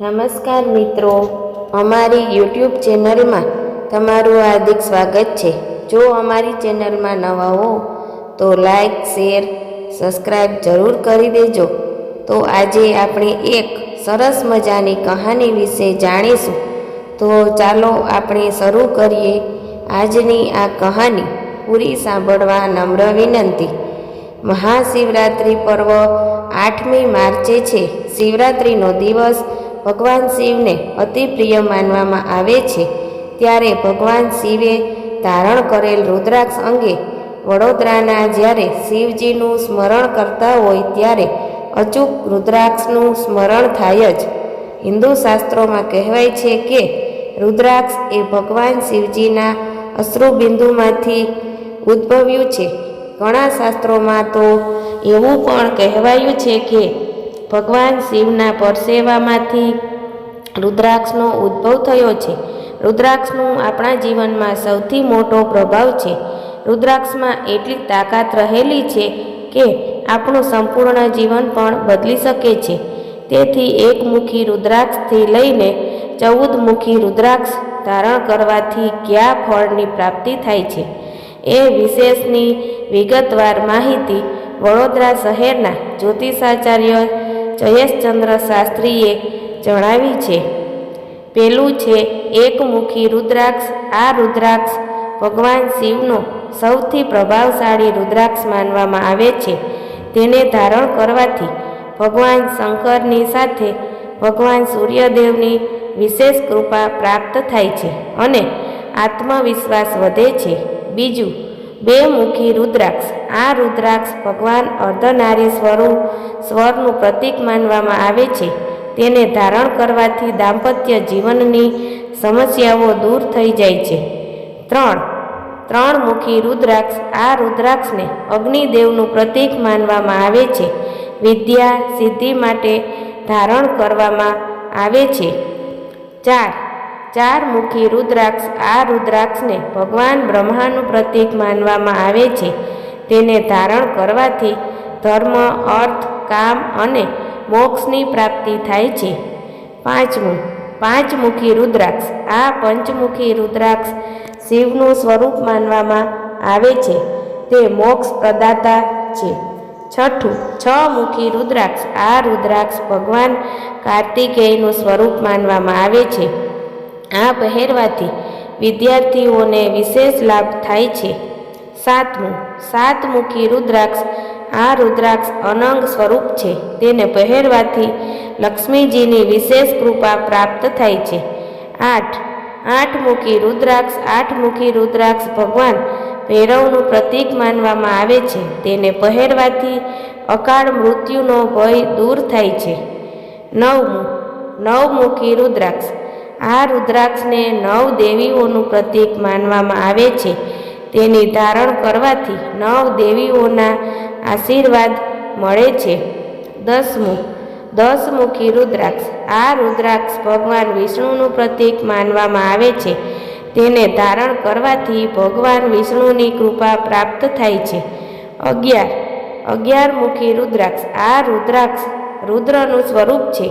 નમસ્કાર મિત્રો, અમારી યુટ્યુબ ચેનલમાં તમારું હાર્દિક સ્વાગત છે। જો અમારી ચેનલમાં નવા હો તો લાઈક, શેર, સબસ્ક્રાઈબ જરૂર કરી દેજો। તો આજે આપણે એક સરસ મજાની કહાની વિશે જાણીશું। તો ચાલો આપણે શરૂ કરીએ આજની આ કહાની। પૂરી સાંભળવા નમ્ર વિનંતી। મહાશિવરાત્રિ પર્વ 8મી માર્ચે છે। શિવરાત્રિનો દિવસ ભગવાન શિવને અતિ પ્રિય માનવામાં આવે છે। ત્યારે ભગવાન શિવે ધારણ કરેલ રુદ્રાક્ષ અંગે વડોદરાના જ્યારે શિવજીનું સ્મરણ કરતા હોય ત્યારે અચૂક રુદ્રાક્ષનું સ્મરણ થાય જ। હિન્દુ શાસ્ત્રોમાં કહેવાય છે કે રુદ્રાક્ષ એ ભગવાન શિવજીના અશ્રુબિંદુમાંથી ઉદ્ભવ્યું છે। ઘણા શાસ્ત્રોમાં તો એવું પણ કહેવાયું છે કે ભગવાન શિવના પરસેવામાંથી રુદ્રાક્ષનો ઉદ્ભવ થયો છે। રુદ્રાક્ષનું આપણા જીવનમાં સૌથી મોટો પ્રભાવ છે। રુદ્રાક્ષમાં એટલી તાકાત રહેલી છે કે આપણું સંપૂર્ણ જીવન પણ બદલી શકે છે। તેથી એકમુખી રુદ્રાક્ષથી લઈને 14 મુખી રુદ્રાક્ષ ધારણ કરવાથી કયા ફળની પ્રાપ્તિ થાય છે એ વિશેષની વિગતવાર માહિતી વડોદરા શહેરના જ્યોતિષાચાર્ય જયેશચંદ્ર શાસ્ત્રીએ જણાવી છે। પહેલું છે એકમુખી રુદ્રાક્ષ। આ રુદ્રાક્ષ ભગવાન શિવનો સૌથી પ્રભાવશાળી રુદ્રાક્ષ માનવામાં આવે છે। તેને ધારણ કરવાથી ભગવાન શંકરની સાથે ભગવાન સૂર્યદેવની વિશેષ કૃપા પ્રાપ્ત થાય છે અને આત્મવિશ્વાસ વધે છે। બીજું, બેમુખી રુદ્રાક્ષ। આ રુદ્રાક્ષ ભગવાન અર્ધનારી સ્વરનું પ્રતીક માનવામાં આવે છે। તેને ધારણ કરવાથી દાંપત્ય જીવનની સમસ્યાઓ દૂર થઈ જાય છે। ત્રણમુખી રુદ્રાક્ષ। આ રુદ્રાક્ષને અગ્નિદેવનું પ્રતીક માનવામાં આવે છે। વિદ્યા સિદ્ધિ માટે ધારણ કરવામાં આવે છે। ચારમુખી રુદ્રાક્ષ। આ રુદ્રાક્ષને ભગવાન બ્રહ્માનું પ્રતીક માનવામાં આવે છે। તેને ધારણ કરવાથી ધર્મ, અર્થ, કામ અને મોક્ષની પ્રાપ્તિ થાય છે। પાંચમુખી રુદ્રાક્ષ। આ પંચમુખી રુદ્રાક્ષ શિવનું સ્વરૂપ માનવામાં આવે છે। તે મોક્ષ પ્રદાતા છે। છઠ્ઠું, છમુખી રુદ્રાક્ષ। આ રુદ્રાક્ષ ભગવાન કાર્તિકેયનું સ્વરૂપ માનવામાં આવે છે। આ પહેરવાથી વિદ્યાર્થીઓને વિશેષ લાભ થાય છે। સાતમુખી રુદ્રાક્ષ। આ રુદ્રાક્ષ અનંગ સ્વરૂપ છે। તેને પહેરવાથી લક્ષ્મીજીની વિશેષ કૃપા પ્રાપ્ત થાય છે। આઠમુખી રુદ્રાક્ષ। આઠમુખી રુદ્રાક્ષ ભગવાન ભૈરવનું પ્રતીક માનવામાં આવે છે। તેને પહેરવાથી અકાળ મૃત્યુનો ભય દૂર થાય છે। નવમુખી રુદ્રાક્ષ। આ રુદ્રાક્ષને 9 દેવીઓનું પ્રતીક માનવામાં આવે છે। તેની ધારણ કરવાથી 9 દેવીઓના આશીર્વાદ મળે છે। દસમુખી રુદ્રાક્ષ। આ રુદ્રાક્ષ ભગવાન વિષ્ણુનું પ્રતીક માનવામાં આવે છે। તેને ધારણ કરવાથી ભગવાન વિષ્ણુની કૃપા પ્રાપ્ત થાય છે। 11મુખી રુદ્રાક્ષ। આ રુદ્રાક્ષ રુદ્રનું સ્વરૂપ છે।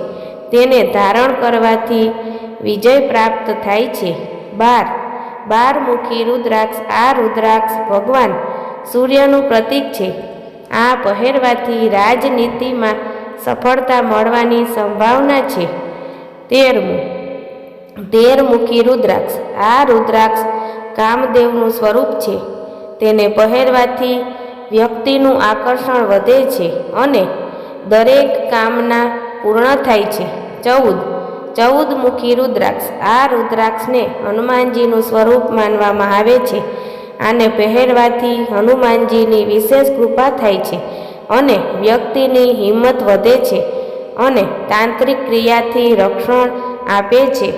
તેને ધારણ કરવાથી વિજય પ્રાપ્ત થાય છે। 12મુખી રુદ્રાક્ષ। આ રુદ્રાક્ષ ભગવાન સૂર્યનું પ્રતીક છે। આ પહેરવાથી રાજનીતિમાં સફળતા મળવાની સંભાવના છે। 13મુખી રુદ્રાક્ષ। આ રુદ્રાક્ષ કામદેવનું સ્વરૂપ છે। તેને પહેરવાથી વ્યક્તિનું આકર્ષણ વધે છે અને દરેક કામના પૂર્ણ થાય છે। 14મુખી રુદ્રાક્ષ। આ રુદ્રાક્ષને હનુમાનજીનું સ્વરૂપ માનવામાં આવે છે। આને પહેરવાથી હનુમાનજીની વિશેષ કૃપા થાય છે અને વ્યક્તિની હિંમત વધે છે અને તાંત્રિક ક્રિયાથી રક્ષણ આપે છે।